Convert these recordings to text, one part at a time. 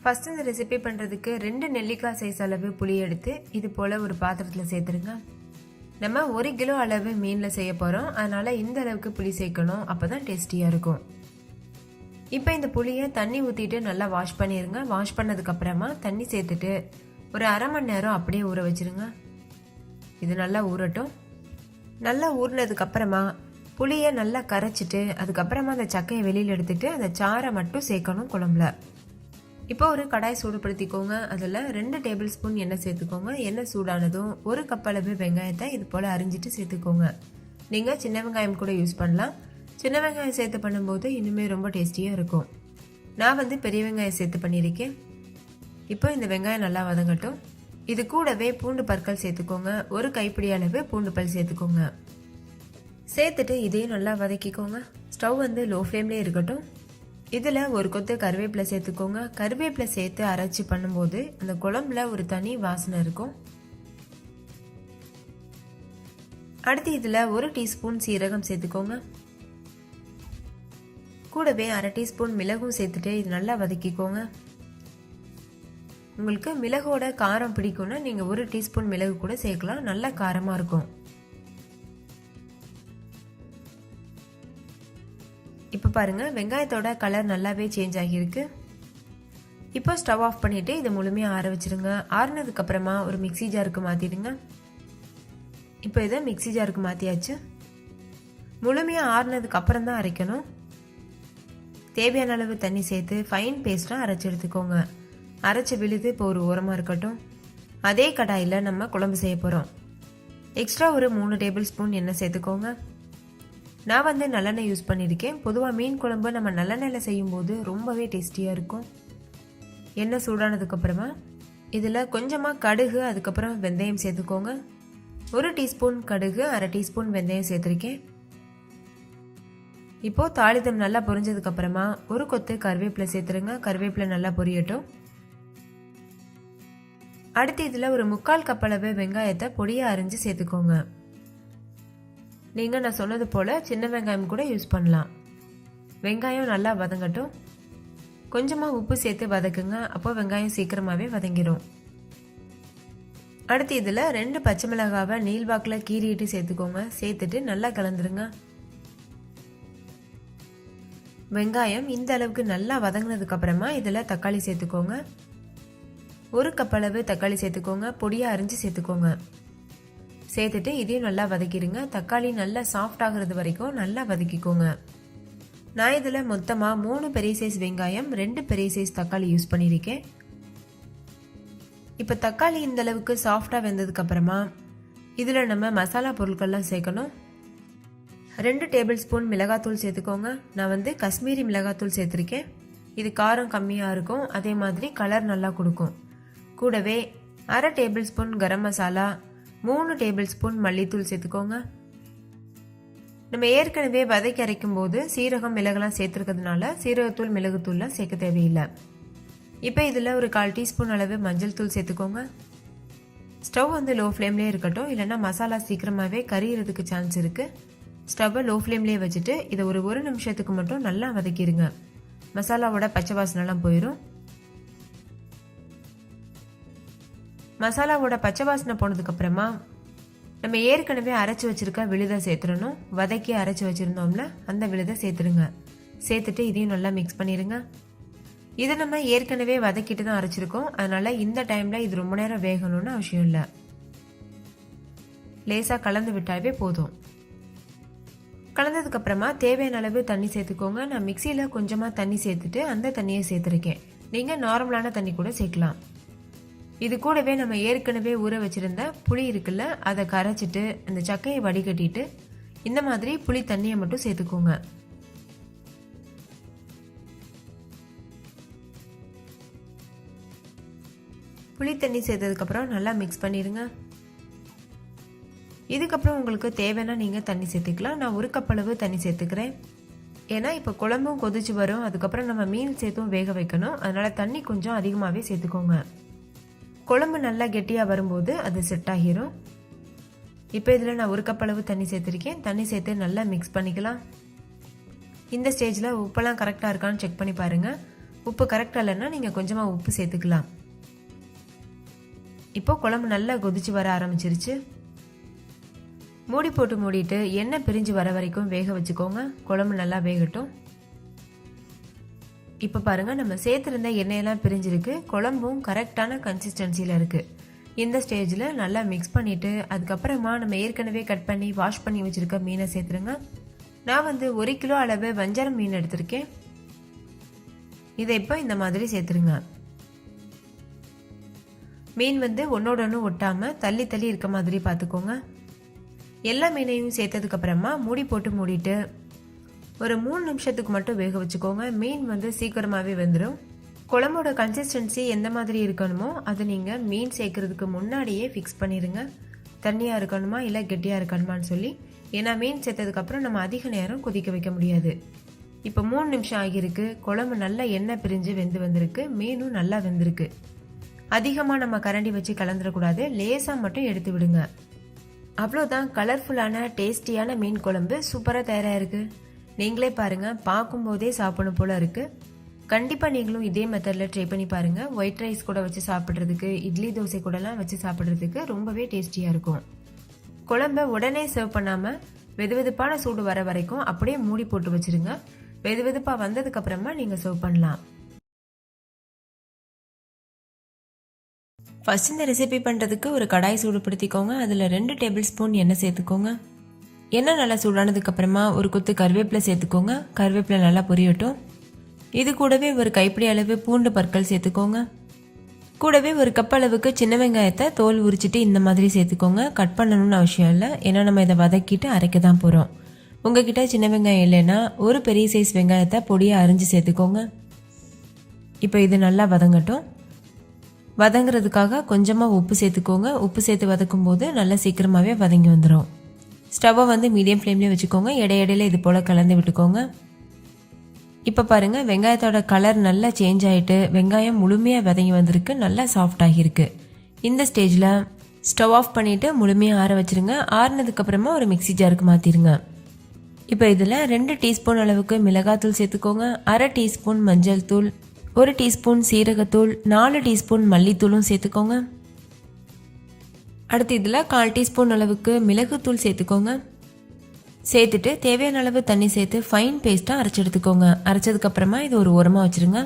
First இந்த recipe பண்ணுறதுக்கு 2 நெல்லிக்காய் சைஸ் அளவு புளி எடுத்து இது போல் ஒரு பாத்திரத்தில் சேர்த்துருங்க. நம்ம 1 கிலோ அளவு மீனில் செய்ய போகிறோம், அதனால் இந்த அளவுக்கு புளி சேர்க்கணும், அப்போ தான் டேஸ்டியாக இருக்கும். இப்போ இந்த புளியை தண்ணி ஊற்றிட்டு நல்லா வாஷ் பண்ணிடுங்க. வாஷ் பண்ணதுக்கப்புறமா தண்ணி சேர்த்துட்டு ஒரு அரை மணி நேரம் அப்படியே ஊற வச்சுருங்க. இது நல்லா ஊறட்டும். நல்லா ஊறினதுக்கப்புறமா புளியை நல்லா கரைச்சிட்டு அதுக்கப்புறமா அந்த சக்கையை வெளியில் எடுத்துட்டு அந்த சாறை மட்டும் சேர்க்கணும் குழம்புல. இப்போ ஒரு கடாய் சூடுபடுத்திக்கோங்க. அதில் 2 டேபிள் ஸ்பூன் எண்ணெய் சேர்த்துக்கோங்க. எண்ணெய் சூடானதும் 1 கப் அளவு வெங்காயத்தை இது போல் அரிஞ்சிட்டு சேர்த்துக்கோங்க. நீங்கள் சின்ன வெங்காயம் கூட யூஸ் பண்ணலாம். சின்ன வெங்காயம் சேர்த்து பண்ணும்போது இன்னுமே ரொம்ப டேஸ்டியாக இருக்கும். நான் பெரிய வெங்காயம் சேர்த்து பண்ணியிருக்கேன். இப்போ இந்த வெங்காயம் நல்லா வதங்கட்டும். இது கூடவே பூண்டு பற்கள் சேர்த்துக்கோங்க. 1 கைப்பிடி அளவு பூண்டு பல் சேர்த்துக்கோங்க. சேர்த்துட்டு இதையும் நல்லா வதக்கிக்கோங்க. ஸ்டவ் லோ ஃப்ளேம்லேயே இருக்கட்டும். இதில் 1 கொத்து கருவேப்பிலை சேர்த்துக்கோங்க. கருவேப்பிலை சேர்த்து அரைச்சி பண்ணும்போது அந்த குழம்புல ஒரு தனி வாசனை இருக்கும். அடுத்து இதில் 1 டீஸ்பூன் சீரகம் சேர்த்துக்கோங்க. கூடவே அரை டீஸ்பூன் மிளகும் சேர்த்துட்டு இது நல்லா வதக்கிக்கோங்க. உங்களுக்கு மிளகோட காரம் பிடிக்கும்னா நீங்கள் 1 டீஸ்பூன் மிளகு கூட சேர்க்கலாம், நல்லா காரமாக இருக்கும். இப்போ பாருங்கள், வெங்காயத்தோட கலர் நல்லாவே சேஞ்ச் ஆகியிருக்கு. இப்போ ஸ்டவ் ஆஃப் பண்ணிவிட்டு இதை முழுமையாக ஆற வச்சுருங்க. ஆறுனதுக்கப்புறமா ஒரு மிக்சி ஜாருக்கு மாற்றிடுங்க. இப்போ இதை மிக்சி ஜாருக்கு மாற்றியாச்சு. முழுமையாக ஆறுனதுக்கு அப்புறம் தான் அரைக்கணும். தேவையான அளவு தண்ணி சேர்த்து ஃபைன் பேஸ்ட்டாக அரைச்சி எடுத்துக்கோங்க. அரைச்சி விழுது இப்போ ஒரு ஓரமாக இருக்கட்டும். அதே கடாயில் நம்ம குழம்பு செய்ய போகிறோம். எக்ஸ்ட்ரா ஒரு 3 டேபிள் ஸ்பூன் எண்ணெய் சேர்த்துக்கோங்க. நான் நல்லெண்ணெய் யூஸ் பண்ணியிருக்கேன். பொதுவாக மீன் குழம்பு நம்ம நல்லெண்ணெயில் செய்யும்போது ரொம்பவே டேஸ்டியாக இருக்கும். எண்ணெய் சூடானதுக்கப்புறமா இதில் கொஞ்சமாக கடுகு அதுக்கப்புறம் வெந்தயம் சேர்த்துக்கோங்க. 1 டீஸ்பூன் கடுகு, அரை டீஸ்பூன் வெந்தயம் சேர்த்துருக்கேன். இப்போது தாளிதம் நல்லா பொரிஞ்சதுக்கப்புறமா 1 கொத்து கருவேப்பிலை சேர்த்துருங்க. கருவேப்பிலை நல்லா பொரியட்டும். அடுத்து இதில் ஒரு 3/4 கப் அளவு வெங்காயத்தை பொடியாக அரிஞ்சு சேர்த்துக்கோங்க. நீங்கள் நான் சொன்னது போல் சின்ன வெங்காயம் கூட யூஸ் பண்ணலாம். வெங்காயம் நல்லா வதங்கட்டும். கொஞ்சமாக உப்பு சேர்த்து வதக்குங்க, அப்போ வெங்காயம் சீக்கிரமாகவே வதங்கிடும். அடுத்து இதில் 2 பச்சை மிளகாவை நீள்வாக்கில் கீறிட்டு சேர்த்துக்கோங்க. சேர்த்துட்டு நல்லா கலந்துருங்க. வெங்காயம் இந்த அளவுக்கு நல்லா வதங்கினதுக்கப்புறமா இதில் தக்காளி சேர்த்துக்கோங்க. 1 கப் அளவு தக்காளி சேர்த்துக்கோங்க. பொடியாக அரிஞ்சு சேர்த்துக்கோங்க. சேர்த்துட்டு இதையும் நல்லா வதக்கிடுங்க. தக்காளி நல்லா சாஃப்ட் ஆகிறது வரைக்கும் நல்லா வதக்கிக்கோங்க. நான் இதில் மொத்தமாக 3 பெரிய சைஸ் வெங்காயம், 2 பெரிய சைஸ் தக்காளி யூஸ் பண்ணியிருக்கேன். இப்போ தக்காளி இந்த அளவுக்கு சாஃப்டாக வெந்ததுக்கப்புறமா இதில் நம்ம மசாலா பொருட்கள்லாம் சேர்க்கணும். 2 டேபிள் ஸ்பூன் மிளகாத்தூள் சேர்த்துக்கோங்க. நான் காஷ்மீரி மிளகாத்தூள் சேர்த்துருக்கேன். இது காரம் கம்மியாக இருக்கும், அதே மாதிரி கலர் நல்லா கொடுக்கும். கூடவே அரை table spoon garam masala, 3 table spoon மல்லித்தூள் சேர்த்துக்கோங்க. நம்ம ஏற்கனவே வதக்கி அரைக்கும் போது சீரகம் மிளகுலாம் சேர்த்துருக்கிறதுனால சீரகத்தூள் மிளகுத்தூள்லாம் சேர்க்க தேவையில்லை. இப்போ இதில் ஒரு 1/4 டீஸ்பூன் அளவு மஞ்சள் தூள் சேர்த்துக்கோங்க. ஸ்டவ் லோ ஃப்ளேம்லேயே இருக்கட்டும், இல்லைன்னா மசாலா சீக்கிரமாகவே கரியிறதுக்கு சான்ஸ் இருக்குது. ஸ்டவ்வை லோ ஃப்ளேம்லேயே வச்சுட்டு இதை ஒரு 1 நிமிஷத்துக்கு மட்டும் நல்லா வதக்கிடுங்க. மசாலாவோட பச்சை வாசனைலாம் போயிடும். மசாலாவோட பச்சை வாசனை போனதுக்கப்புறமா நம்ம ஏற்கனவே அரைச்சி வச்சுருக்க விழுதை சேர்த்துடணும். வதக்கி அரைச்சி வச்சுருந்தோம்ல அந்த விழுதை சேர்த்துருங்க. சேர்த்துட்டு இதையும் நல்லா மிக்ஸ் பண்ணிடுங்க. இதை நம்ம ஏற்கனவே வதக்கிட்டு தான் அரைச்சிருக்கோம், அதனால் இந்த டைமில் இது ரொம்ப நேரம் வேகணும்னு அவசியம் இல்லை. லேசாக கலந்து விட்டாவே போதும். கலந்ததுக்கப்புறமா தேவையான அளவு தண்ணி சேர்த்துக்கோங்க. நான் மிக்சியில் கொஞ்சமாக தண்ணி சேர்த்துட்டு அந்த தண்ணியை சேர்த்துருக்கேன். நீங்கள் நார்மலான தண்ணி கூட சேர்க்கலாம். இது கூடவே நம்ம ஏற்கனவே ஊற வச்சுருந்த புளி இருக்குல்ல, அதை கரைச்சிட்டு அந்த சக்கையை வடிகட்டிட்டு இந்த மாதிரி புளி தண்ணியை மட்டும் சேர்த்துக்கோங்க. புளி தண்ணி சேர்த்ததுக்கப்புறம் நல்லா மிக்ஸ் பண்ணிடுங்க. இதுக்கப்புறம் உங்களுக்கு தேவைன்னா நீங்கள் தண்ணி சேர்த்துக்கலாம். நான் 1 கப் அளவு தண்ணி சேர்த்துக்கிறேன். ஏன்னா இப்போ குழம்பும் கொதிச்சு வரும், அதுக்கப்புறம் நம்ம மீன் சேர்த்தும் வேக வைக்கணும், அதனால் தண்ணி கொஞ்சம் அதிகமாகவே சேர்த்துக்கோங்க. குழம்பு நல்லா கெட்டியாக வரும்போது அது செட் ஆகிரும். இப்போ இதில் நான் 1 கப் அளவு தண்ணி சேர்த்துருக்கேன். தண்ணி சேர்த்து நல்லா மிக்ஸ் பண்ணிக்கலாம். இந்த ஸ்டேஜில் உப்பெல்லாம் கரெக்டாக இருக்கான்னு செக் பண்ணி பாருங்கள். உப்பு கரெக்டாக இல்லைன்னா நீங்கள் கொஞ்சமாக உப்பு சேர்த்துக்கலாம். இப்போ குழம்பு நல்லா கொதிச்சு வர ஆரம்பிச்சிருச்சு. மூடி போட்டு மூடிட்டு எண்ணெய் பிரிஞ்சு வர வரைக்கும் வேக வச்சுக்கோங்க. குழம்பு நல்லா வேகட்டும். இப்போ பாருங்கள், நம்ம சேர்த்துருந்த எண்ணெயெல்லாம் பிரிஞ்சிருக்கு. குழம்பும் கரெக்டான கன்சிஸ்டன்சியில் இருக்குது. இந்த ஸ்டேஜில் நல்லா மிக்ஸ் பண்ணிவிட்டு அதுக்கப்புறமா நம்ம ஏற்கனவே கட் பண்ணி வாஷ் பண்ணி வச்சுருக்க மீனை சேர்த்துருங்க. நான் 1 கிலோ அளவு வஞ்சரம் மீன் எடுத்திருக்கேன். இதை இப்போ இந்த மாதிரி சேர்த்துருங்க. மீன் ஒன்றோட ஒன்று ஒட்டாமல் தள்ளி தள்ளி இருக்க மாதிரி பார்த்துக்கோங்க. எல்லா மீனையும் சேர்த்ததுக்கப்புறமா மூடி போட்டு மூடிட்டு ஒரு 3 நிமிஷத்துக்கு மட்டும் வேக வச்சுக்கோங்க. மீன் சீக்கிரமாகவே வெந்துடும். குழம்போட கன்சிஸ்டன்சி எந்த மாதிரி இருக்கணுமோ அது நீங்கள் மீன் சேர்க்கறதுக்கு முன்னாடியே ஃபிக்ஸ் பண்ணிடுங்க. தண்ணியாக இருக்கணுமா இல்லை கெட்டியாக இருக்கணுமான்னு சொல்லி. ஏன்னா மீன் சேர்த்ததுக்கப்புறம் நம்ம அதிக நேரம் கொதிக்க வைக்க முடியாது. இப்போ 3 நிமிஷம் ஆகியிருக்கு. குழம்பு நல்லா எண்ணெய் பிரிஞ்சு வந்திருக்கு. மீனும் நல்லா வெந்திருக்கு. அதிகமாக நம்ம கரண்டி வச்சு கலந்துடக்கூடாது. லேசாக மட்டும் எடுத்து விடுங்க. அவ்வளோதான், கலர்ஃபுல்லான டேஸ்டியான மீன் குழம்பு சூப்பராக தயாராக இருக்குது. நீங்களே பாருங்கள், பார்க்கும்போதே சாப்பிடணும் போல் இருக்குது. கண்டிப்பாக நீங்களும் இதே மெத்தடில் ட்ரை பண்ணி பாருங்கள். ஒயிட் ரைஸ் கூட வச்சு சாப்பிட்றதுக்கு, இட்லி தோசை கூடலாம் வச்சு சாப்பிட்றதுக்கு ரொம்பவே டேஸ்டியாக இருக்கும். குழம்ப உடனே சர்வ் பண்ணாமல் வெதுவெதுப்பான சூடு வர வரைக்கும் அப்படியே மூடி போட்டு வச்சுருங்க. வெதுவெதுப்பாக வந்ததுக்கப்புறமா நீங்கள் சர்வ் பண்ணலாம். ஃபர்ஸ்ட் இந்த ரெசிபி பண்ணுறதுக்கு ஒரு கடாய் சூடுபடுத்திக்கோங்க. அதில் 2 டேபிள் ஸ்பூன் எண்ணெய் சேர்த்துக்கோங்க. எண்ணெய் நல்லா சூடானதுக்கப்புறமா ஒரு கொத்து கருவேப்பிலை சேர்த்துக்கோங்க. கருவேப்பிலை நல்லா பொரியட்டும். இது கூடவே ஒரு கைப்பிடி அளவு பூண்டு பற்கள் சேர்த்துக்கோங்க. கூடவே ஒரு கப் அளவுக்கு சின்ன வெங்காயத்தை தோல் உரிச்சிட்டு இந்த மாதிரி சேர்த்துக்கோங்க. கட் பண்ணணும்னு அவசியம் இல்லை, ஏன்னா நம்ம இதை வதக்கிட்டு அரைக்க தான் போகிறோம். உங்ககிட்ட சின்ன வெங்காயம் இல்லைன்னா ஒரு பெரிய சைஸ் வெங்காயத்தை பொடியாக அரிஞ்சு சேர்த்துக்கோங்க. இப்போ இது நல்லா வதங்கட்டும். வதங்குறதுக்காக கொஞ்சமாக உப்பு சேர்த்துக்கோங்க. உப்பு சேர்த்து வதக்கும் போது நல்லா சீக்கிரமாகவே வதங்கி வந்துடும். ஸ்டவ்வை மீடியம் ஃப்ளேம்லேயே வச்சுக்கோங்க. இடையிடையில இது போல் கலந்து விட்டுக்கோங்க. இப்போ பாருங்கள், வெங்காயத்தோட கலர் நல்லா சேஞ்ச் ஆகிட்டு வெங்காயம் முழுமையாக வதங்கி வந்திருக்கு. நல்லா சாஃப்ட் ஆகியிருக்கு. இந்த ஸ்டேஜில் ஸ்டவ் ஆஃப் பண்ணிவிட்டு முழுமையாக ஆற வச்சுருங்க. ஆறுனதுக்கப்புறமா ஒரு மிக்சி ஜாருக்கு மாற்றிடுங்க. இப்போ இதில் 2 டீஸ்பூன் அளவுக்கு மிளகாத்தூள் சேர்த்துக்கோங்க. 1/2 டீஸ்பூன் மஞ்சள் தூள், 1 டீஸ்பூன் சீரகத்தூள், 4 டீஸ்பூன் மல்லித்தூளும் சேர்த்துக்கோங்க. அடுத்து இதில் 1/4 டீஸ்பூன் அளவுக்கு மிளகுத்தூள் சேர்த்துக்கோங்க. சேர்த்துட்டு தேவையான அளவு தண்ணி சேர்த்து ஃபைன் பேஸ்ட்டாக அரைச்சி எடுத்துக்கோங்க. அரைச்சதுக்கப்புறமா இது ஒரு ஓரமாக வச்சுருங்க.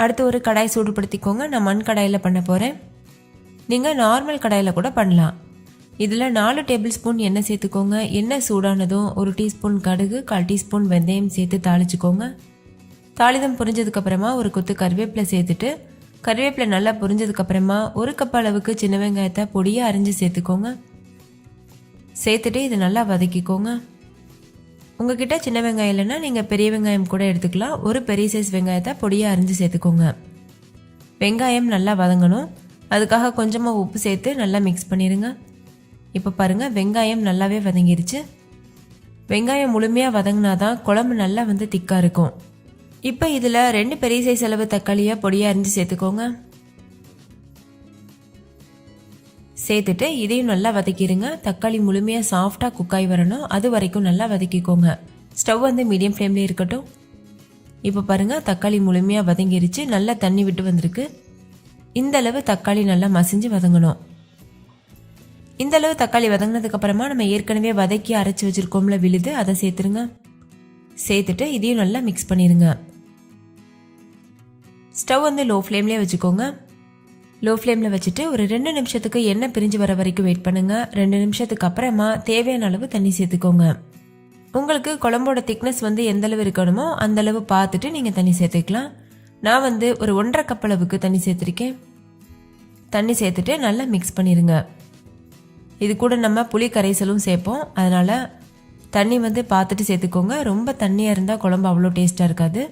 அடுத்து ஒரு கடாய் சூடுபடுத்திக்கோங்க. நான் மண் கடாயில் பண்ண போகிறேன். நீங்கள் நார்மல் கடாயில் கூட பண்ணலாம். இதில் 4 டேபிள் ஸ்பூன் எண்ணெய் சேர்த்துக்கோங்க. எண்ணெய் சூடானதும் 1 டீஸ்பூன் கடுகு, 1/4 டீஸ்பூன் வெந்தயம் சேர்த்து தாளிச்சுக்கோங்க. தாளிதம் புரிஞ்சதுக்கப்புறமா ஒரு கொத்து கருவேப்பிலை சேர்த்துட்டு, கருவேப்பிலை நல்லா புரிஞ்சதுக்கப்புறமா 1 கப் அளவுக்கு சின்ன வெங்காயத்தை பொடியாக அரிஞ்சு சேர்த்துக்கோங்க. சேர்த்துட்டு இது நல்லா வதக்கிக்கோங்க. உங்ககிட்ட சின்ன வெங்காயம் இல்லைன்னா நீங்கள் பெரிய வெங்காயம் கூட எடுத்துக்கலாம். ஒரு பெரிய சைஸ் வெங்காயத்தை பொடியாக அரிஞ்சு சேர்த்துக்கோங்க. வெங்காயம் நல்லா வதங்கணும். அதுக்காக கொஞ்சமாக உப்பு சேர்த்து நல்லா மிக்ஸ் பண்ணிடுங்க. இப்போ பாருங்கள், வெங்காயம் நல்லாவே வதங்கிருச்சு. வெங்காயம் முழுமையாக வதங்கினாதான் குழம்பு நல்லா திக்காக இருக்கும். இப்போ இதில் 2 பெரிய சைஸ் அளவு தக்காளியை பொடியாக அரிஞ்சு சேர்த்துக்கோங்க. சேர்த்துட்டு இதையும் நல்லா வதக்கிடுங்க. தக்காளி முழுமையாக சாஃப்டாக குக்காய் வரணும். அது வரைக்கும் நல்லா வதக்கிக்கோங்க. ஸ்டவ் மீடியம் ஃப்ளேம்லேயே இருக்கட்டும். இப்போ பாருங்கள், தக்காளி முழுமையாக வதங்கிருச்சு. நல்லா தண்ணி விட்டு வந்திருக்கு. இந்த அளவு தக்காளி நல்லா மசிஞ்சு வதங்கணும். இந்த அளவு தக்காளி வதங்கினதுக்கப்புறமா நம்ம ஏற்கனவே வதக்கி அரைச்சி வச்சுருக்கோம்ல விழுது, அதை சேர்த்துருங்க. சேர்த்துட்டு இதையும் நல்லா மிக்ஸ் பண்ணிடுங்க. ஸ்டவ் லோ ஃப்ளேம்லேயே வச்சுக்கோங்க. லோ ஃப்ளேமில் வச்சுட்டு ஒரு 2 நிமிஷத்துக்கு எண்ணெய் பிரிஞ்சு வர வரைக்கும் வெயிட் பண்ணுங்கள். 2 நிமிஷத்துக்கு அப்புறமா தேவையான அளவு தண்ணி சேர்த்துக்கோங்க. உங்களுக்கு குழம்போட திக்னஸ் எந்த அளவு இருக்கணுமோ அந்த அளவு பார்த்துட்டு நீங்கள் தண்ணி சேர்த்துக்கலாம். நான் ஒரு 1.5 கப் அளவுக்கு தண்ணி சேர்த்துருக்கேன். தண்ணி சேர்த்துட்டு நல்லா மிக்ஸ் பண்ணிடுங்க. இது கூட நம்ம புளி கரைசலும் சேர்ப்போம். அதனால் தண்ணி பார்த்துட்டு சேர்த்துக்கோங்க. ரொம்ப தண்ணியாக இருந்தால் குழம்பு அவ்வளோ டேஸ்ட்டாக இருக்காது.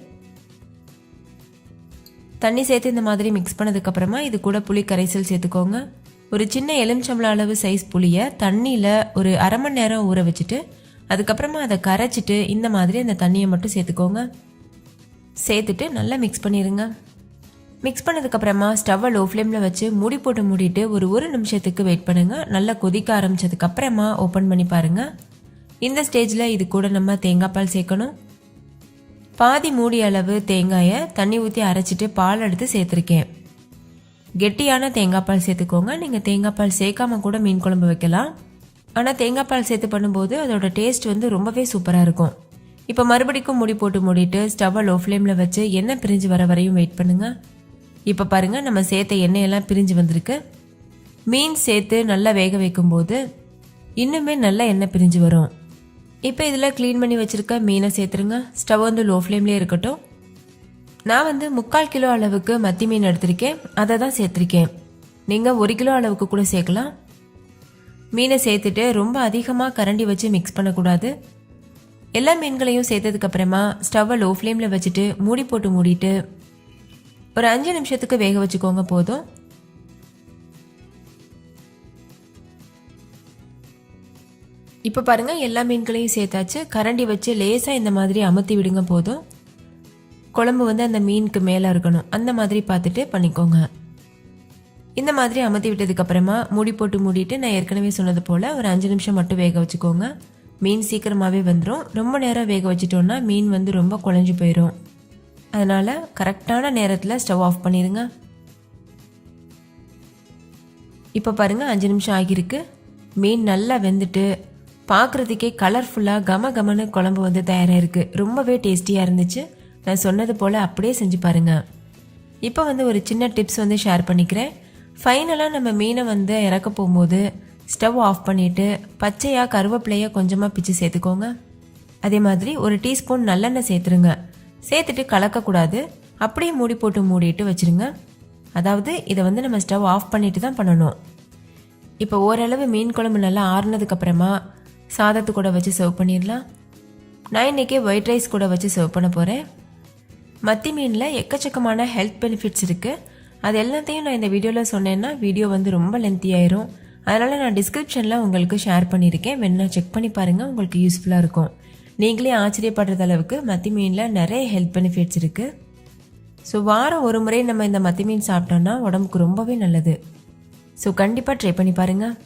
தண்ணி சேர்த்து இந்த மாதிரி மிக்ஸ் பண்ணதுக்கப்புறமா இது கூட புளி கரைசல் சேர்த்துக்கோங்க. ஒரு சின்ன எலுமிச்சம்பழம் அளவு சைஸ் புளியை தண்ணியில் ஒரு 1/2 மணி நேரம் ஊற வச்சுட்டு அதுக்கப்புறமா அதை கரைச்சிட்டு இந்த மாதிரி அந்த தண்ணியை மட்டும் சேர்த்துக்கோங்க. சேர்த்துட்டு நல்லா மிக்ஸ் பண்ணிடுங்க. மிக்ஸ் பண்ணதுக்கப்புறமா ஸ்டவ்வை லோ ஃப்ளேமில் வச்சு மூடி போட்டு மூடிட்டு ஒரு நிமிஷத்துக்கு வெயிட் பண்ணுங்கள். நல்லா கொதிக்க ஆரம்பித்ததுக்கப்புறமா ஓப்பன் பண்ணி பாருங்கள். இந்த ஸ்டேஜில் இது கூட நம்ம தேங்காய் பால் சேர்க்கணும். பாதி மூடி அளவு தேங்காயை தண்ணி ஊற்றி அரைச்சிட்டு பால் எடுத்து சேர்த்துருக்கேன். கெட்டியான தேங்காய் பால் சேர்த்துக்கோங்க. நீங்கள் தேங்காய் பால் சேர்க்காம கூட மீன் குழம்பு வைக்கலாம். ஆனால் தேங்காய் பால் சேர்த்து பண்ணும்போது அதோட டேஸ்ட் வந்து ரொம்பவே சூப்பராக இருக்கும். இப்போ மறுபடிக்கும் மூடி போட்டு மூடிட்டு ஸ்டவ்வை லோ ஃப்ளேமில் வச்சு எண்ணெய் பிரிஞ்சு வர வரையும் வெயிட் பண்ணுங்கள். இப்போ பாருங்கள், நம்ம சேர்த்த எண்ணெயெல்லாம் பிரிஞ்சு வந்திருக்கு. மீன் சேர்த்து நல்லா வேக வைக்கும்போது இன்னுமே நல்லா எண்ணெய் பிரிஞ்சு வரும். இப்போ இதில் க்ளீன் பண்ணி வச்சுருக்க மீனை சேர்த்துருங்க. ஸ்டவ் வந்து லோ ஃப்ளேம்லேயே இருக்கட்டும். நான் வந்து 3/4 கிலோ அளவுக்கு மத்தி மீன் எடுத்திருக்கேன், அதை தான் சேர்த்துருக்கேன். நீங்கள் 1 கிலோ அளவுக்கு கூட சேர்க்கலாம். மீனை சேர்த்துட்டு ரொம்ப அதிகமாக கரண்டி வச்சு மிக்ஸ் பண்ணக்கூடாது. எல்லா மீன்களையும் சேர்த்ததுக்கப்புறமா ஸ்டவ்வை லோ ஃப்ளேமில் வச்சுட்டு மூடி போட்டு மூடிட்டு ஒரு 5 நிமிஷத்துக்கு வேக வச்சுக்கோங்க போதும். இப்போ பாருங்கள், எல்லா மீன்களையும் சேர்த்தாச்சு. கரண்டி வச்சு லேசாக இந்த மாதிரி அமுத்தி விடுங்க போதும். குழம்பு வந்து அந்த மீனுக்கு மேலே இருக்கணும், அந்த மாதிரி பார்த்துட்டு பண்ணிக்கோங்க. இந்த மாதிரி அமுத்தி விட்டதுக்கப்புறமா மூடி போட்டு மூடிட்டு நான் ஏற்கனவே சொன்னது போல் ஒரு 5 நிமிஷம் மட்டும் வேக வச்சுக்கோங்க. மீன் சீக்கிரமாகவே வந்துடும். ரொம்ப நேரம் வேக வச்சிட்டோன்னா மீன் வந்து ரொம்ப குழஞ்சி போயிடும். அதனால் கரெக்டான நேரத்தில் ஸ்டவ் ஆஃப் பண்ணிடுங்க. இப்போ பாருங்கள், 5 நிமிஷம் ஆகியிருக்கு. மீன் நல்லா வெந்துட்டு பார்க்குறதுக்கே கலர்ஃபுல்லாக கமன்னு குழம்பு வந்து தயாராக இருக்குது. ரொம்பவே டேஸ்டியாக இருந்துச்சு. நான் சொன்னது போல் அப்படியே செஞ்சு பாருங்கள். இப்போ வந்து ஒரு சின்ன டிப்ஸ் வந்து ஷேர் பண்ணிக்கிறேன். ஃபைனலாக நம்ம மீனை வந்து இறக்க போகும்போது ஸ்டவ் ஆஃப் பண்ணிவிட்டு பச்சையாக கருவேப்பிலையை கொஞ்சமாக பிச்சு சேர்த்துக்கோங்க. அதே மாதிரி ஒரு டீஸ்பூன் நல்லெண்ணெய் சேர்த்துருங்க. சேர்த்துட்டு கலக்கக்கூடாது, அப்படியே மூடி போட்டு மூடிட்டு வச்சுருங்க. அதாவது இதை வந்து நம்ம ஸ்டவ் ஆஃப் பண்ணிட்டு தான் பண்ணணும். இப்போ ஓரளவு மீன் குழம்பு நல்லா ஆறுனதுக்கப்புறமா சாதத்து கூட வச்சு சர்வ் பண்ணிடலாம். நான் இன்றைக்கி ஒயிட் ரைஸ் கூட வச்சு சர்வ் பண்ண போகிறேன். மத்தி மீனில் எக்கச்சக்கமான ஹெல்த் பெனிஃபிட்ஸ் இருக்குது. அது எல்லாத்தையும் நான் இந்த வீடியோவில் சொன்னேன்னா வீடியோ வந்து ரொம்ப லென்த்தி ஆயிரும். அதனால் நான் டிஸ்கிரிப்ஷனில் உங்களுக்கு ஷேர் பண்ணியிருக்கேன், வேணா செக் பண்ணி பாருங்கள், உங்களுக்கு யூஸ்ஃபுல்லாக இருக்கும். நீங்களே ஆச்சரியப்படுற அளவுக்கு மத்தி மீனில் நிறைய ஹெல்த் பெனிஃபிட்ஸ் இருக்குது. ஸோ வாரம் ஒரு முறை நம்ம இந்த மத்தி மீன் சாப்பிட்டோன்னா உடம்புக்கு ரொம்பவே நல்லது. ஸோ கண்டிப்பாக ட்ரை பண்ணி பாருங்கள்.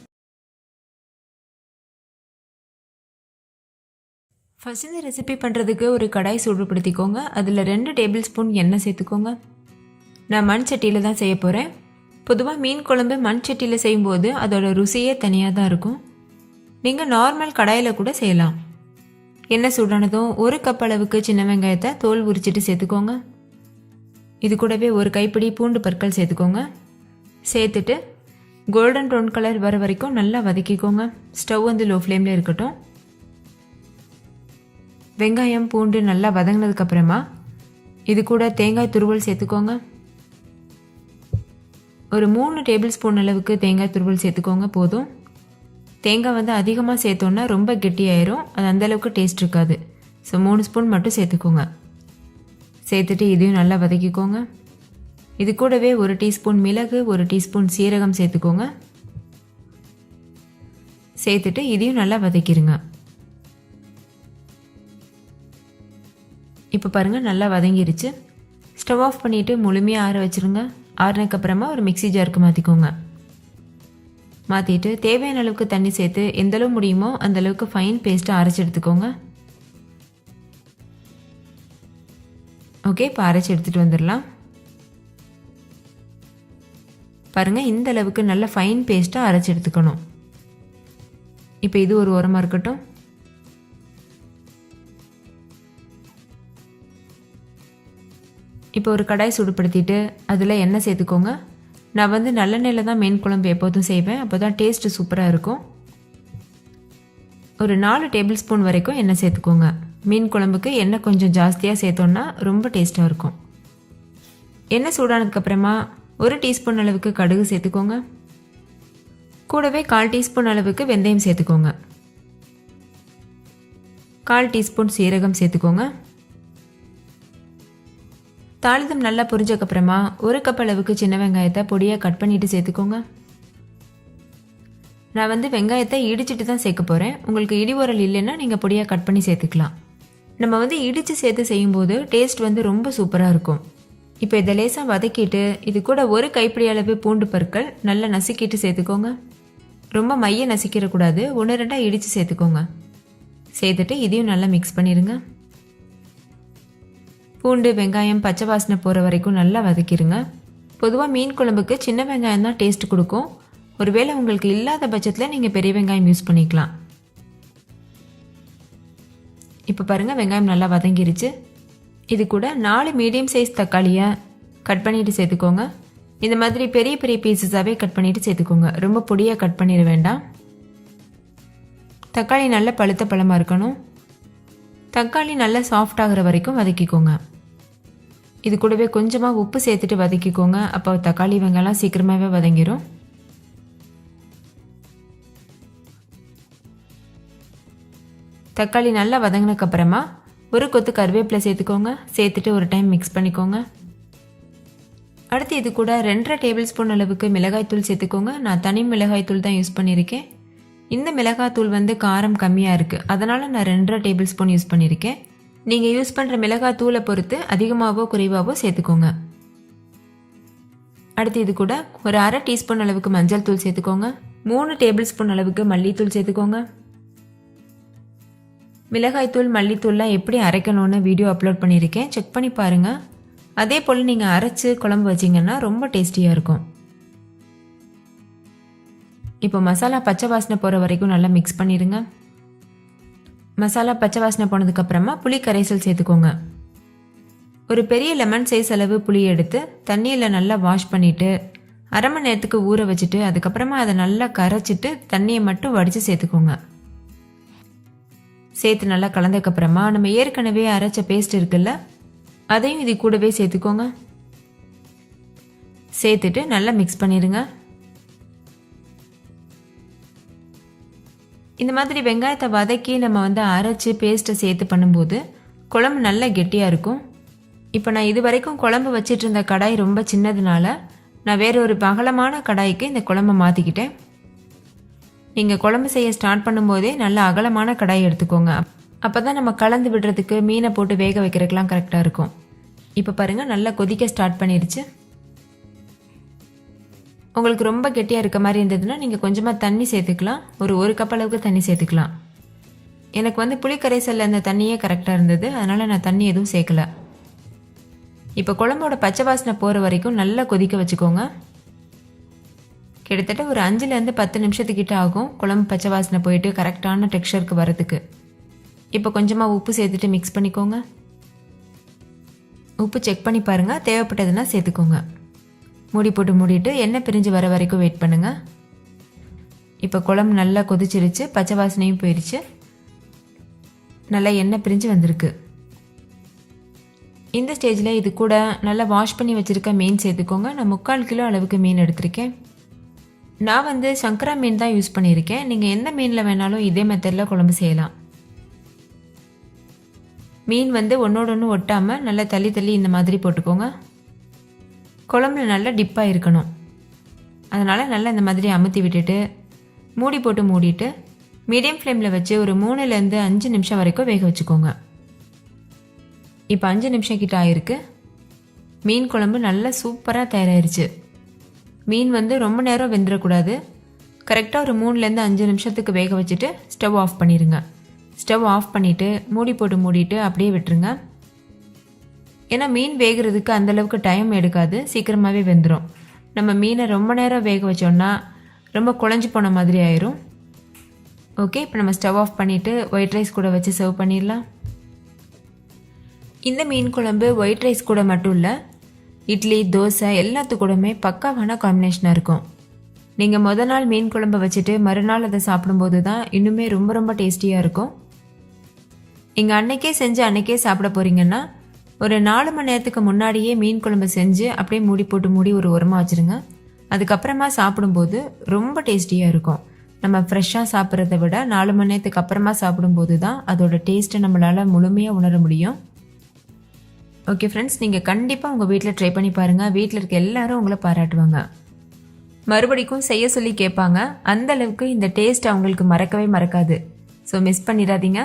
ஃபஸ்ட் இந்த ரெசிபி பண்ணுறதுக்கு ஒரு கடாய் சூடுபடுத்திக்கோங்க. அதில் 2 டேபிள் ஸ்பூன் எண்ணெய் சேர்த்துக்கோங்க. நான் மண் சட்டியில் தான் செய்ய போகிறேன். பொதுவாக மீன் குழம்பு மண் சட்டியில் செய்யும்போது அதோட ருசியே தனியாக தான் இருக்கும். நீங்கள் நார்மல் கடாயில் கூட செய்யலாம். எண்ணெய் சூடானதும் 1 கப் அளவுக்கு சின்ன வெங்காயத்தை தோல் உரிச்சிட்டு சேர்த்துக்கோங்க. இது கூடவே ஒரு கைப்பிடி பூண்டு பற்கள் சேர்த்துக்கோங்க. சேர்த்துட்டு கோல்டன் ப்ரௌன் கலர் வர வரைக்கும் நல்லா வதக்கிக்கோங்க. ஸ்டவ் வந்து லோ ஃப்ளேமில் இருக்கட்டும். வெங்காயம் பூண்டு நல்லா வதங்கினதுக்கப்புறமா இது கூட தேங்காய் துருவல் சேர்த்துக்கோங்க. ஒரு 3 டேபிள் ஸ்பூன் அளவுக்கு தேங்காய் துருவல் சேர்த்துக்கோங்க போதும். தேங்காய் வந்து அதிகமாக சேர்த்தோன்னா ரொம்ப கெட்டியாயிரும், அது அந்தளவுக்கு டேஸ்ட் இருக்காது. ஸோ 3 ஸ்பூன் மட்டும் சேர்த்துக்கோங்க. சேர்த்துட்டு இதையும் நல்லா வதக்கிக்கோங்க. இது கூடவே 1 டீஸ்பூன் மிளகு, 1 டீஸ்பூன் சீரகம் சேர்த்துக்கோங்க. சேர்த்துட்டு இதையும் நல்லா வதக்கிடுங்க. இப்போ பாருங்கள், நல்லா வதங்கிருச்சு. ஸ்டவ் ஆஃப் பண்ணிவிட்டு முழுமையாக ஆற வச்சுருங்க. ஆறுனதுக்கப்புறமா ஒரு மிக்ஸி ஜாருக்கு மாற்றிக்கோங்க. மாற்றிட்டு தேவையான அளவுக்கு தண்ணி சேர்த்து எந்தளவு முடியுமோ அந்தளவுக்கு ஃபைன் பேஸ்ட்டாக அரைச்சி எடுத்துக்கோங்க. ஓகே, இப்போ அரைச்சி எடுத்துகிட்டு வந்துடலாம். பாருங்கள், இந்த அளவுக்கு நல்ல ஃபைன் பேஸ்ட்டாக அரைச்சி எடுத்துக்கணும். இப்போ இது ஒரு ஓரமாக இருக்கட்டும். இப்போ ஒரு கடாய் சூடுபடுத்திட்டு அதில் எண்ணெய் சேர்த்துக்கோங்க. நான் வந்து நல்லெண்ணெயில் தான் மீன் குழம்பு எப்போதும் செய்வேன், அப்போ தான் டேஸ்ட்டு சூப்பராக இருக்கும். ஒரு 4 டேபிள் ஸ்பூன் வரைக்கும் எண்ணெய் சேர்த்துக்கோங்க. மீன் குழம்புக்கு எண்ணெய் கொஞ்சம் ஜாஸ்தியாக சேர்த்தோன்னா ரொம்ப டேஸ்ட்டாக இருக்கும். எண்ணெய் சூடானதுக்கப்புறமா 1 டீஸ்பூன் அளவுக்கு கடுகு சேர்த்துக்கோங்க. கூடவே 1/4 டீஸ்பூன் அளவுக்கு வெந்தயம் சேர்த்துக்கோங்க. 1/4 டீஸ்பூன் சீரகம் சேர்த்துக்கோங்க. தாளிதம் நல்லா பொரிஞ்சக்கப்புறமா 1 கப் அளவுக்கு சின்ன வெங்காயத்தை பொடியாக கட் பண்ணிவிட்டு சேர்த்துக்கோங்க. நான் வந்து வெங்காயத்தை இடிச்சிட்டு தான் சேர்க்க போகிறேன். உங்களுக்கு இடி உரல் இல்லைன்னா நீங்கள் பொடியாக கட் பண்ணி சேர்த்துக்கலாம். நம்ம வந்து இடித்து சேர்த்து செய்யும்போது டேஸ்ட் வந்து ரொம்ப சூப்பராக இருக்கும். இப்போ இதை லேசாக வதக்கிட்டு இது கூட 1 கைப்பிடி அளவு பூண்டு பற்கள் நல்லா நசுக்கிட்டு சேர்த்துக்கோங்க. ரொம்ப மைய நசுக்கிடக்கூடாது, 1-2 இடித்து சேர்த்துக்கோங்க. சேர்த்துட்டு இதையும் நல்லா மிக்ஸ் பண்ணிடுங்க. பூண்டு வெங்காயம் பச்சை வாசனை போகிற வரைக்கும் நல்லா வதக்கிடுங்க. பொதுவாக மீன் குழம்புக்கு சின்ன வெங்காயம் தான் டேஸ்ட் கொடுக்கும். ஒருவேளை உங்களுக்கு இல்லாத பட்சத்தில் நீங்கள் பெரிய வெங்காயம் யூஸ் பண்ணிக்கலாம். இப்போ பாருங்கள், வெங்காயம் நல்லா வதங்கிருச்சு. இது கூட 4 மீடியம் சைஸ் தக்காளியை கட் பண்ணிவிட்டு சேர்த்துக்கோங்க. இந்த மாதிரி பெரிய பெரிய பீசஸாகவே கட் பண்ணிவிட்டு சேர்த்துக்கோங்க. ரொம்ப பொடியாக கட் பண்ணிட வேண்டாம். தக்காளி நல்ல பழுத்த பழமாக இருக்கணும். தக்காளி நல்லா சாஃப்ட் ஆகிற வரைக்கும் வதக்கிக்கோங்க. இது கூடவே கொஞ்சமாக உப்பு சேர்த்துட்டு வதக்கிக்கோங்க. அப்போ தக்காளி வெங்காயம் சீக்கிரமாகவே வதங்கிடும். தக்காளி நல்லா வதங்கினதுக்கப்புறமா ஒரு கொத்து கருவேப்பிலை சேர்த்துக்கோங்க. சேர்த்துட்டு ஒரு டைம் மிக்ஸ் பண்ணிக்கோங்க. அடுத்து இது கூட 2.5 டேபிள் ஸ்பூன் அளவுக்கு மிளகாய்த்தூள் சேர்த்துக்கோங்க. நான் தனி மிளகாய்த்தூள் தான் யூஸ் பண்ணியிருக்கேன். இந்த மிளகாய்த்தூள் வந்து காரம் கம்மியாக இருக்குது, அதனால் நான் 2.5 டேபிள் ஸ்பூன் யூஸ் பண்ணியிருக்கேன். நீங்கள் யூஸ் பண்ணுற மிளகாய்த்தூளை பொறுத்து அதிகமாகவோ குறைவாகவோ சேர்த்துக்கோங்க. அடுத்து இது கூட ஒரு 1/2 டீஸ்பூன் அளவுக்கு மஞ்சள் தூள் சேர்த்துக்கோங்க. 3 டேபிள் ஸ்பூன் அளவுக்கு மல்லித்தூள் சேர்த்துக்கோங்க. மிளகாய்த்தூள் மல்லித்தூள்லாம் எப்படி அரைக்கணும்னு வீடியோ அப்லோட் பண்ணியிருக்கேன், செக் பண்ணி பாருங்கள். அதே போல் நீங்கள் அரைச்சி குழம்பு வச்சிங்கன்னா ரொம்ப டேஸ்டியாக இருக்கும். இப்போ மசாலா பச்சை வாசனை போகிற வரைக்கும் நல்லா மிக்ஸ் பண்ணிடுங்க. மசாலா பச்சை வாசனை போனதுக்கப்புறமா புளி கரைசல் சேர்த்துக்கோங்க. ஒரு பெரிய லெமன் சைஸ் அளவு புளி எடுத்து தண்ணியில் நல்லா வாஷ் பண்ணிவிட்டு 1/2 மணி நேரத்துக்கு ஊற வச்சுட்டு அதுக்கப்புறமா அதை நல்லா கரைச்சிட்டு தண்ணியை மட்டும் வடித்து சேர்த்துக்கோங்க. சேர்த்து நல்லா கலந்ததுக்கப்புறமா நம்ம ஏற்கனவே அரைச்ச பேஸ்ட் இருக்குல்ல, அதையும் இது கூடவே சேர்த்துக்கோங்க. சேர்த்துட்டு நல்லா மிக்ஸ் பண்ணிடுங்க. இந்த மாதிரி வெங்காயத்தை வதக்கி நம்ம வந்து அரைச்சி பேஸ்ட்டை சேர்த்து பண்ணும்போது குழம்பு நல்லா கெட்டியாக இருக்கும். இப்போ நான் இது வரைக்கும் குழம்பு வச்சிட்டு இருந்த கடாய் ரொம்ப சின்னதுனால நான் வேற ஒரு அகலமான கடாய்க்கு இந்த குழம்பை மாற்றிக்கிட்டேன். நீங்கள் குழம்பு செய்ய ஸ்டார்ட் பண்ணும்போதே நல்ல அகலமான கடாய் எடுத்துக்கோங்க. அப்போ தான் நம்ம கலந்து விடுறதுக்கு மீனை போட்டு வேக வைக்கிறதுக்கெலாம் கரெக்டாக இருக்கும். இப்போ பாருங்கள், நல்லா கொதிக்க ஸ்டார்ட் பண்ணிடுச்சு. உங்களுக்கு ரொம்ப கெட்டியாக இருக்க மாதிரி இருந்ததுன்னா நீங்கள் கொஞ்சமாக தண்ணி சேர்த்துக்கலாம். ஒரு கப் அளவுக்கு தண்ணி சேர்த்துக்கலாம். எனக்கு வந்து புளி கரைசலில் அந்த தண்ணியே கரெக்டாக இருந்தது, அதனால் நான் தண்ணி எதுவும் சேர்க்கலை. இப்போ குழம்போட பச்சை வாசனை போகிற வரைக்கும் நல்லா கொதிக்க வச்சுக்கோங்க. கிட்டத்தட்ட ஒரு 5லேருந்து 10 நிமிஷத்துக்கிட்ட ஆகும் குழம்பு பச்சை வாசனை போயிட்டு கரெக்டான டெக்ஸ்சருக்கு வரதுக்கு. இப்போ கொஞ்சமாக உப்பு சேர்த்துட்டு மிக்ஸ் பண்ணிக்கோங்க. உப்பு செக் பண்ணி பாருங்கள், தேவைப்பட்டதுன்னா சேர்த்துக்கோங்க. மூடி போட்டு மூடிட்டு எண்ணெய் பிரிஞ்சு வர வரைக்கும் வெயிட் பண்ணுங்கள். இப்போ குழம்பு நல்லா கொதிச்சிருச்சு, பச்சை வாசனையும் போயிடுச்சு, நல்லா எண்ணெய் பிரிஞ்சு வந்திருக்கு. இந்த ஸ்டேஜில் இது கூட நல்லா வாஷ் பண்ணி வச்சுருக்க மீன் சேர்த்துக்கோங்க. நான் 3/4 கிலோ அளவுக்கு மீன் எடுத்திருக்கேன். நான் வந்து சங்கரா மீன் தான் யூஸ் பண்ணியிருக்கேன். நீங்கள் எந்த மீனில் வேணாலும் இதே மெத்தடில் குழம்பு செய்யலாம். மீன் வந்து ஒன்றோட ஒன்று ஒட்டாமல் நல்லா தள்ளி தள்ளி இந்த மாதிரி போட்டுக்கோங்க. குழம்புல நல்லா டிப்பாக இருக்கணும், அதனால் நல்லா இந்த மாதிரி அமுத்தி விட்டுட்டு மூடி போட்டு மூடிட்டு மீடியம் ஃப்ளேமில் வச்சு ஒரு 3லேருந்து 5 நிமிஷம் வரைக்கும் வேக வச்சுக்கோங்க. இப்போ 5 நிமிஷம் கிட்ட ஆயிருக்கு. மீன் குழம்பு நல்லா சூப்பராக தயாராகிருச்சு. மீன் வந்து ரொம்ப நேரம் வெந்துடக்கூடாது. கரெக்டாக ஒரு 3லேருந்து 5 நிமிஷத்துக்கு வேக வச்சுட்டு ஸ்டவ் ஆஃப் பண்ணிடுங்க. ஸ்டவ் ஆஃப் பண்ணிவிட்டு மூடி போட்டு மூடிட்டு அப்படியே விட்டுருங்க. ஏன்னா மீன் வேகிறதுக்கு அந்தளவுக்கு டைம் எடுக்காது, சீக்கிரமாகவே வெந்துடும். நம்ம மீனை ரொம்ப நேரம் வேக வச்சோன்னா ரொம்ப குழஞ்சி போன மாதிரி ஆயிரும். ஓகே, இப்போ நம்ம ஸ்டவ் ஆஃப் பண்ணிவிட்டு ஒயிட் ரைஸ் கூட வச்சு சர்வ் பண்ணிடலாம். இந்த மீன் குழம்பு ஒயிட் ரைஸ் கூட மட்டும் இல்லை, இட்லி தோசை எல்லாத்துக்கூடமே பக்காவான காம்பினேஷனாக இருக்கும். நீங்கள் முதல் நாள் மீன் குழம்பை வச்சுட்டு மறுநாள் அதை சாப்பிடும்போது தான் இன்னுமே ரொம்ப ரொம்ப டேஸ்டியாக இருக்கும். நீங்கள் அன்னைக்கே செஞ்சு அன்னைக்கே சாப்பிட போகிறீங்கன்னா ஒரு 4 மணி நேரத்துக்கு முன்னாடியே மீன் குழம்பு செஞ்சு அப்படியே மூடி போட்டு மூடி ஒரு ஓரமாக வச்சுருங்க. அதுக்கப்புறமா சாப்பிடும்போது ரொம்ப டேஸ்டியாக இருக்கும். நம்ம ஃப்ரெஷ்ஷாக சாப்பிட்றத விட 4 மணி நேரத்துக்கு அப்புறமா சாப்பிடும்போது தான் அதோட டேஸ்ட்டை நம்மளால் முழுமையாக உணர முடியும். ஓகே ஃப்ரெண்ட்ஸ், நீங்கள் கண்டிப்பாக உங்கள் வீட்டில் ட்ரை பண்ணி பாருங்கள். வீட்டில் இருக்க எல்லாரும் உங்களை பாராட்டுவாங்க, மறுபடிக்கும் செய்ய சொல்லி கேட்பாங்க. அந்த அளவுக்கு இந்த டேஸ்ட் அவங்களுக்கு மறக்கவே மறக்காது. ஸோ மிஸ் பண்ணிடாதீங்க.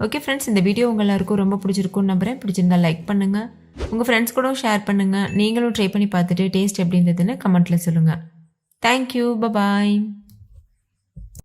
ஓகே ஃப்ரெண்ட்ஸ், இந்த வீடியோ உங்கள் எல்லாருக்கும் ரொம்ப பிடிச்சிருக்கும்னு நம்புகிறேன். பிடிச்சிருந்தா லைக் பண்ணுங்கள், உங்கள் ஃப்ரெண்ட்ஸ் கூட ஷேர் பண்ணுங்கள். நீங்களும் ட்ரை பண்ணி பார்த்துட்டு டேஸ்ட் எப்படி இருந்ததுன்னு கமெண்ட்டில் சொல்லுங்கள். Thank you, bye bye.